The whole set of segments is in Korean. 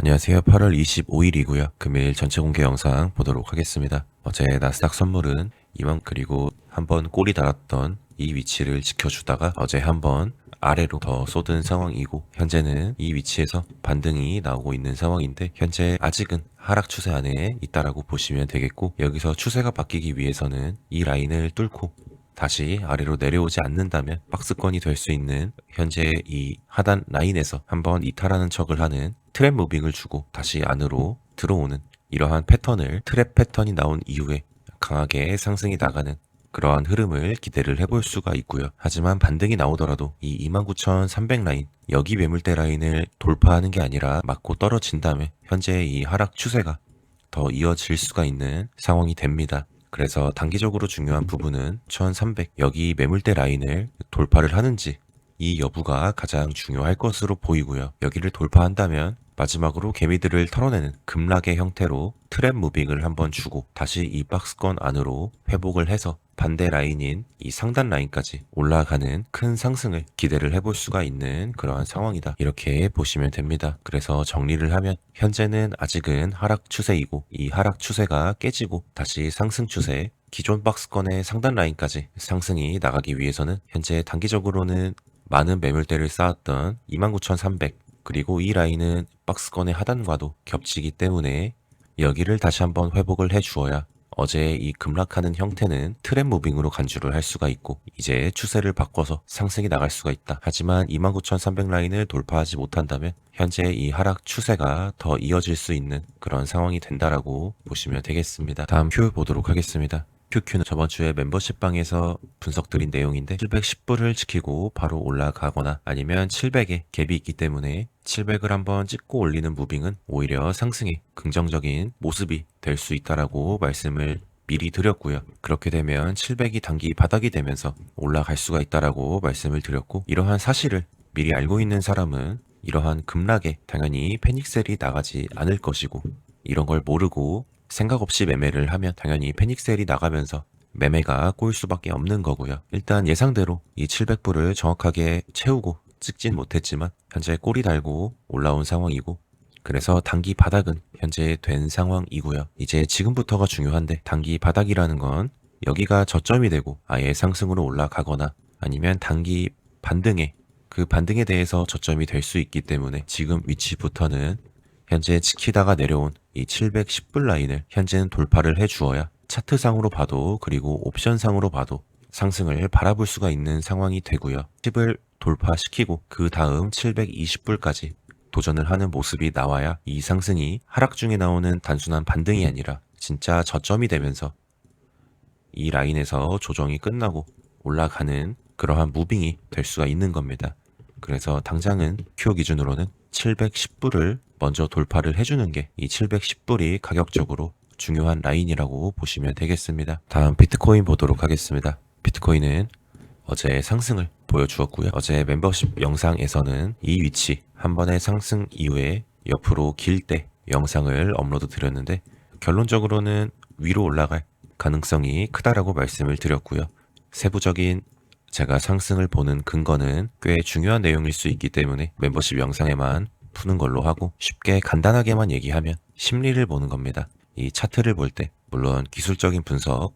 안녕하세요. 8월 25일이고요. 금일 전체 공개 영상 보도록 하겠습니다. 어제 나스닥 선물은 그리고 한번 꼬리 달았던 이 위치를 지켜주다가 어제 한번 아래로 더 쏟은 상황이고, 현재는 이 위치에서 반등이 나오고 있는 상황인데, 현재 아직은 하락 추세 안에 있다라고 보시면 되겠고, 여기서 추세가 바뀌기 위해서는 이 라인을 뚫고 다시 아래로 내려오지 않는다면 박스권이 될 수 있는 현재 이 하단 라인에서 한번 이탈하는 척을 하는 트랩 무빙을 주고 다시 안으로 들어오는 이러한 패턴을, 트랩 패턴이 나온 이후에 강하게 상승이 나가는 그러한 흐름을 기대를 해볼 수가 있고요. 하지만 반등이 나오더라도 이 29,300 라인, 여기 매물대 라인을 돌파하는 게 아니라 맞고 떨어진다면 현재 이 하락 추세가 더 이어질 수가 있는 상황이 됩니다. 그래서 단기적으로 중요한 부분은 1300, 여기 매물대 라인을 돌파를 하는지, 이 여부가 가장 중요할 것으로 보이고요. 여기를 돌파한다면 마지막으로 개미들을 털어내는 급락의 형태로 트랩 무빙을 한번 주고 다시 이 박스권 안으로 회복을 해서 반대 라인인 이 상단 라인까지 올라가는 큰 상승을 기대를 해볼 수가 있는 그러한 상황이다, 이렇게 보시면 됩니다. 그래서 정리를 하면 현재는 아직은 하락 추세이고, 이 하락 추세가 깨지고 다시 상승 추세, 기존 박스권의 상단 라인까지 상승이 나가기 위해서는 현재 단기적으로는 많은 매물대를 쌓았던 29,300, 그리고 이 라인은 박스권의 하단과도 겹치기 때문에 여기를 다시 한번 회복을 해주어야 어제 이 급락하는 형태는 트랩 무빙으로 간주를 할 수가 있고, 이제 추세를 바꿔서 상승이 나갈 수가 있다. 하지만 29,300 라인을 돌파하지 못한다면 현재 이 하락 추세가 더 이어질 수 있는 그런 상황이 된다라고 보시면 되겠습니다. 다음 큐 보도록 하겠습니다. QQ는 저번 주에 멤버십 방에서 분석드린 내용인데, 710불을 지키고 바로 올라가거나 아니면 700에 갭이 있기 때문에 700을 한번 찍고 올리는 무빙은 오히려 상승의 긍정적인 모습이 될 수 있다라고 말씀을 미리 드렸고요. 그렇게 되면 700이 단기 바닥이 되면서 올라갈 수가 있다라고 말씀을 드렸고, 이러한 사실을 미리 알고 있는 사람은 이러한 급락에 당연히 패닉셀이 나가지 않을 것이고, 이런 걸 모르고 생각 없이 매매를 하면 당연히 패닉셀이 나가면서 매매가 꼬일 수밖에 없는 거고요. 일단 예상대로 이 700불을 정확하게 채우고 찍진 못했지만 현재 꼬리 달고 올라온 상황이고, 그래서 단기 바닥은 현재 된 상황이고요. 이제 지금부터가 중요한데, 단기 바닥이라는 건 여기가 저점이 되고 아예 상승으로 올라가거나 아니면 단기 반등에, 그 반등에 대해서 저점이 될 수 있기 때문에 지금 위치부터는 현재 지키다가 내려온 이 710불 라인을 현재는 돌파를 해주어야 차트상으로 봐도 그리고 옵션상으로 봐도 상승을 바라볼 수가 있는 상황이 되고요. 10을 돌파시키고 그 다음 720불까지 도전을 하는 모습이 나와야 이 상승이 하락 중에 나오는 단순한 반등이 아니라 진짜 저점이 되면서 이 라인에서 조정이 끝나고 올라가는 그러한 무빙이 될 수가 있는 겁니다. 그래서 당장은 큐 기준으로는 710불을 먼저 돌파를 해주는 게 이 710불이 가격적으로 중요한 라인이라고 보시면 되겠습니다. 다음 비트코인 보도록 하겠습니다. 비트코인은 어제 상승을 보여주었고요. 어제 멤버십 영상에서는 이 위치 한 번의 상승 이후에 옆으로 길 때 영상을 업로드 드렸는데, 결론적으로는 위로 올라갈 가능성이 크다라고 말씀을 드렸고요. 세부적인 제가 상승을 보는 근거는 꽤 중요한 내용일 수 있기 때문에 멤버십 영상에만 푸는 걸로 하고, 쉽게 간단하게만 얘기하면 심리를 보는 겁니다. 이 차트를 볼 때 물론 기술적인 분석,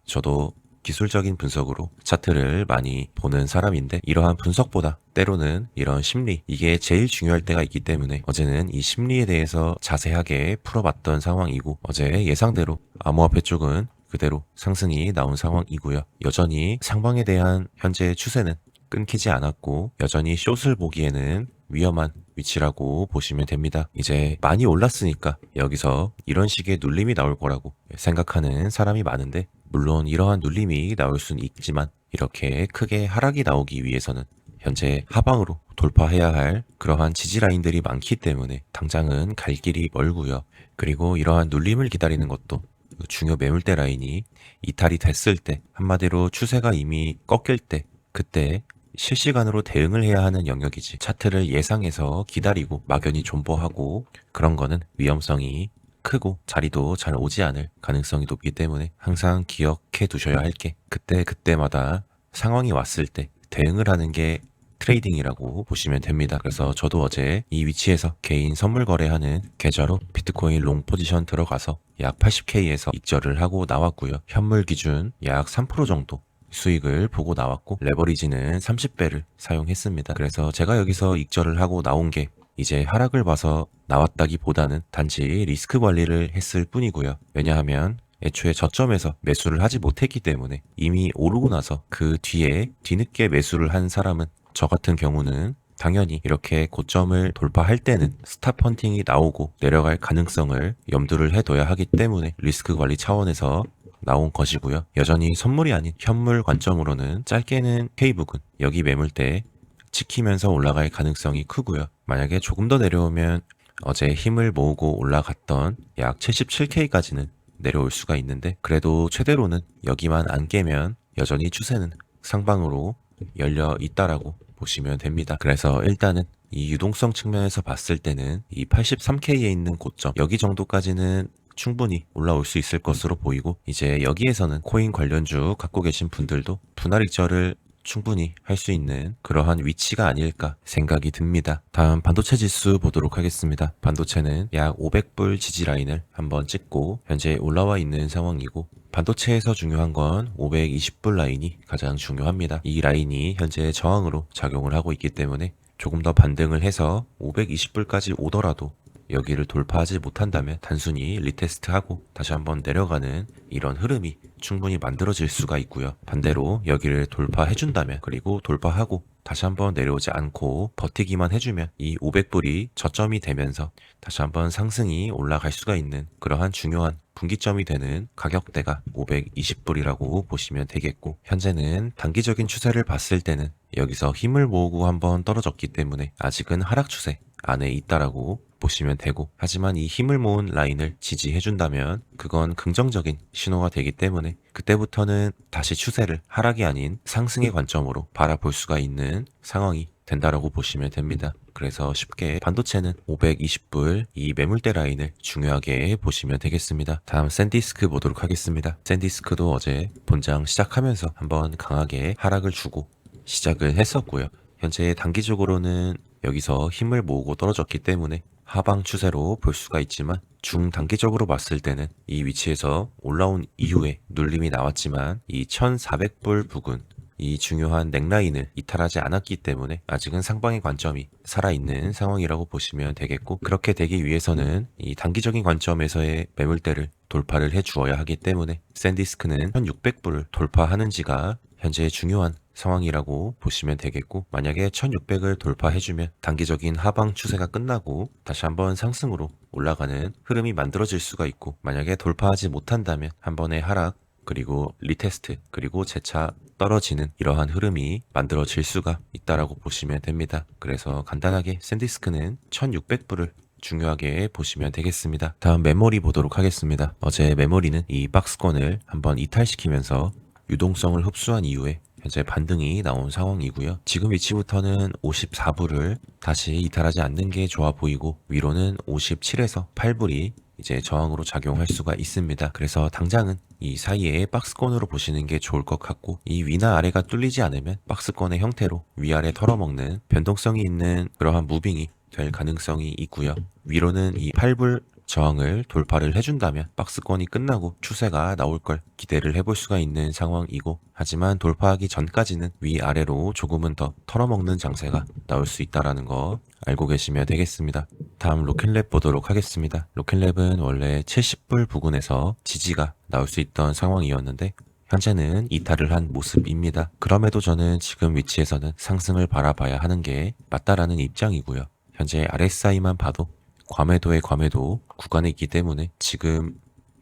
저도 기술적인 분석으로 차트를 많이 보는 사람인데, 이러한 분석보다 때로는 이런 심리, 이게 제일 중요할 때가 있기 때문에 어제는 이 심리에 대해서 자세하게 풀어봤던 상황이고, 어제 예상대로 암호화폐 쪽은 그대로 상승이 나온 상황이고요. 여전히 상방에 대한 현재의 추세는 끊기지 않았고, 여전히 숏을 보기에는 위험한 위치라고 보시면 됩니다. 이제 많이 올랐으니까 여기서 이런 식의 눌림이 나올 거라고 생각하는 사람이 많은데, 물론 이러한 눌림이 나올 수는 있지만 이렇게 크게 하락이 나오기 위해서는 현재 하방으로 돌파해야 할 그러한 지지 라인들이 많기 때문에 당장은 갈 길이 멀고요. 그리고 이러한 눌림을 기다리는 것도 중요 매물대 라인이 이탈이 됐을 때, 한마디로 추세가 이미 꺾일 때, 그때 실시간으로 대응을 해야 하는 영역이지, 차트를 예상해서 기다리고 막연히 존버하고 그런 거는 위험성이 크고 자리도 잘 오지 않을 가능성이 높기 때문에 항상 기억해 두셔야 할 게, 그때마다 상황이 왔을 때 대응을 하는 게 트레이딩이라고 보시면 됩니다. 그래서 저도 어제 이 위치에서 개인 선물 거래하는 계좌로 비트코인 롱 포지션 들어가서 약 80K에서 익절을 하고 나왔고요. 현물 기준 약 3% 정도 수익을 보고 나왔고, 레버리지는 30배를 사용했습니다. 그래서 제가 여기서 익절을 하고 나온 게 이제 하락을 봐서 나왔다기보다는 단지 리스크 관리를 했을 뿐이고요. 왜냐하면 애초에 저점에서 매수를 하지 못했기 때문에 이미 오르고 나서 그 뒤에 뒤늦게 매수를 한 사람은, 저 같은 경우는 당연히 이렇게 고점을 돌파할 때는 스탑 헌팅이 나오고 내려갈 가능성을 염두를 해둬야 하기 때문에 리스크 관리 차원에서 나온 것이고요. 여전히 선물이 아닌 현물 관점으로는 짧게는 K부근, 여기 매물대 지키면서 올라갈 가능성이 크고요. 만약에 조금 더 내려오면 어제 힘을 모으고 올라갔던 약 77K까지는 내려올 수가 있는데, 그래도 최대로는 여기만 안 깨면 여전히 추세는 상방으로 열려 있다라고 보시면 됩니다. 그래서 일단은 이 유동성 측면에서 봤을 때는 이 83K에 있는 고점, 여기 정도까지는 충분히 올라올 수 있을 것으로 보이고, 이제 여기에서는 코인 관련주 갖고 계신 분들도 분할 익절을 충분히 할 수 있는 그러한 위치가 아닐까 생각이 듭니다. 다음 반도체 지수 보도록 하겠습니다. 반도체는 약 500불 지지 라인을 한번 찍고 현재 올라와 있는 상황이고, 반도체에서 중요한 건 520불 라인이 가장 중요합니다. 이 라인이 현재 저항으로 작용을 하고 있기 때문에 조금 더 반등을 해서 520불까지 오더라도 여기를 돌파하지 못한다면 단순히 리테스트하고 다시 한번 내려가는 이런 흐름이 충분히 만들어질 수가 있고요. 반대로 여기를 돌파해준다면, 그리고 돌파하고 다시 한번 내려오지 않고 버티기만 해주면 이 500불이 저점이 되면서 다시 한번 상승이 올라갈 수가 있는 그러한 중요한 분기점이 되는 가격대가 520불이라고 보시면 되겠고, 현재는 단기적인 추세를 봤을 때는 여기서 힘을 모으고 한번 떨어졌기 때문에 아직은 하락 추세 안에 있다라고 보시면 되고, 하지만 이 힘을 모은 라인을 지지해준다면 그건 긍정적인 신호가 되기 때문에 그때부터는 다시 추세를 하락이 아닌 상승의 관점으로 바라볼 수가 있는 상황이 된다라고 보시면 됩니다. 그래서 쉽게 반도체는 520불 이 매물대 라인을 중요하게 보시면 되겠습니다. 다음 샌디스크 보도록 하겠습니다. 샌디스크도 어제 본장 시작하면서 한번 강하게 하락을 주고 시작을 했었고요. 현재 단기적으로는 여기서 힘을 모으고 떨어졌기 때문에 하방 추세로 볼 수가 있지만, 중단기적으로 봤을 때는 이 위치에서 올라온 이후에 눌림이 나왔지만 이 1400불 부근, 이 중요한 넥라인을 이탈하지 않았기 때문에 아직은 상방의 관점이 살아있는 상황이라고 보시면 되겠고, 그렇게 되기 위해서는 이 단기적인 관점에서의 매물대를 돌파를 해 주어야 하기 때문에 샌디스크는 1600불을 돌파하는지가 현재 중요한 상황이라고 보시면 되겠고, 만약에 1600을 돌파해주면 단기적인 하방 추세가 끝나고 다시 한번 상승으로 올라가는 흐름이 만들어질 수가 있고, 만약에 돌파하지 못한다면 한 번의 하락, 그리고 리테스트, 그리고 재차 떨어지는 이러한 흐름이 만들어질 수가 있다라고 보시면 됩니다. 그래서 간단하게 샌디스크는 1600불을 중요하게 보시면 되겠습니다. 다음 메모리 보도록 하겠습니다. 어제 메모리는 이 박스권을 한번 이탈시키면서 유동성을 흡수한 이후에 현재 반등이 나온 상황이고요. 지금 위치부터는 54불을 다시 이탈하지 않는 게 좋아 보이고, 위로는 57에서 8불이 이제 저항으로 작용할 수가 있습니다. 그래서 당장은 이 사이에 박스권으로 보시는 게 좋을 것 같고, 이 위나 아래가 뚫리지 않으면 박스권의 형태로 위아래 털어먹는 변동성이 있는 그러한 무빙이 될 가능성이 있고요. 위로는 이 8불 저항을 돌파를 해준다면 박스권이 끝나고 추세가 나올 걸 기대를 해볼 수가 있는 상황이고, 하지만 돌파하기 전까지는 위아래로 조금은 더 털어먹는 장세가 나올 수 있다는 거 알고 계시면 되겠습니다. 다음 로켓랩 보도록 하겠습니다. 로켓랩은 원래 70불 부근에서 지지가 나올 수 있던 상황이었는데 현재는 이탈을 한 모습입니다. 그럼에도 저는 지금 위치에서는 상승을 바라봐야 하는 게 맞다라는 입장이고요. 현재 RSI만 봐도 과매도의 과매도 구간에 있기 때문에 지금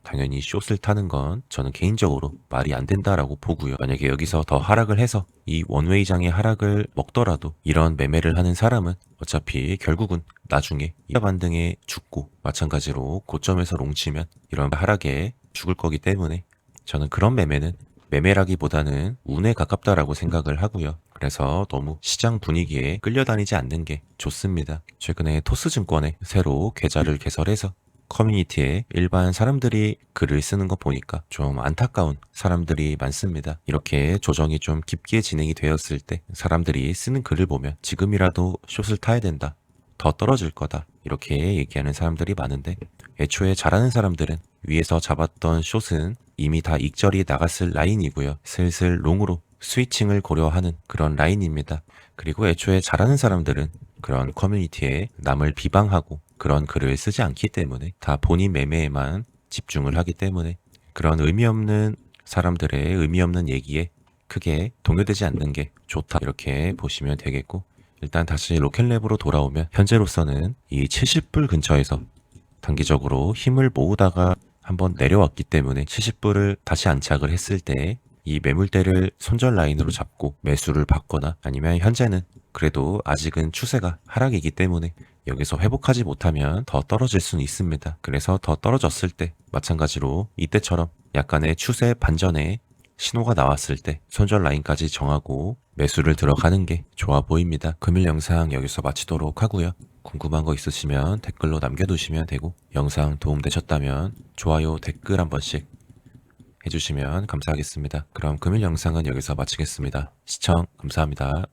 당연히 숏을 타는 건 저는 개인적으로 말이 안 된다라고 보고요. 만약에 여기서 더 하락을 해서 이 원웨이장의 하락을 먹더라도 이런 매매를 하는 사람은 어차피 결국은 나중에 이하 반등에 죽고, 마찬가지로 고점에서 롱치면 이런 하락에 죽을 거기 때문에 저는 그런 매매는 매매라기보다는 운에 가깝다라고 생각을 하고요. 그래서 너무 시장 분위기에 끌려다니지 않는 게 좋습니다. 최근에 토스증권에 새로 계좌를 개설해서 커뮤니티에 일반 사람들이 글을 쓰는 거 보니까 좀 안타까운 사람들이 많습니다. 이렇게 조정이 좀 깊게 진행이 되었을 때 사람들이 쓰는 글을 보면 지금이라도 숏을 타야 된다. 더 떨어질 거다. 이렇게 얘기하는 사람들이 많은데 애초에 잘하는 사람들은 위에서 잡았던 숏은 이미 다 익절이 나갔을 라인이고요. 슬슬 롱으로 스위칭을 고려하는 그런 라인입니다. 그리고 애초에 잘하는 사람들은 그런 커뮤니티에 남을 비방하고 그런 글을 쓰지 않기 때문에 다 본인 매매에만 집중을 하기 때문에 그런 의미 없는 사람들의 의미 없는 얘기에 크게 동요되지 않는 게 좋다 이렇게 보시면 되겠고, 일단 다시 로켓랩으로 돌아오면 현재로서는 이 70불 근처에서 단기적으로 힘을 모으다가 한번 내려왔기 때문에 70불을 다시 안착을 했을 때 이 매물대를 손절 라인으로 잡고 매수를 받거나, 아니면 현재는 그래도 아직은 추세가 하락이기 때문에 여기서 회복하지 못하면 더 떨어질 수는 있습니다. 그래서 더 떨어졌을 때 마찬가지로 이때처럼 약간의 추세 반전에 신호가 나왔을 때 손절 라인까지 정하고 매수를 들어가는 게 좋아 보입니다. 금일 영상 여기서 마치도록 하고요. 궁금한 거 있으시면 댓글로 남겨두시면 되고, 영상 도움되셨다면 좋아요, 댓글 한 번씩 해주시면 감사하겠습니다. 그럼 금일 영상은 여기서 마치겠습니다. 시청 감사합니다.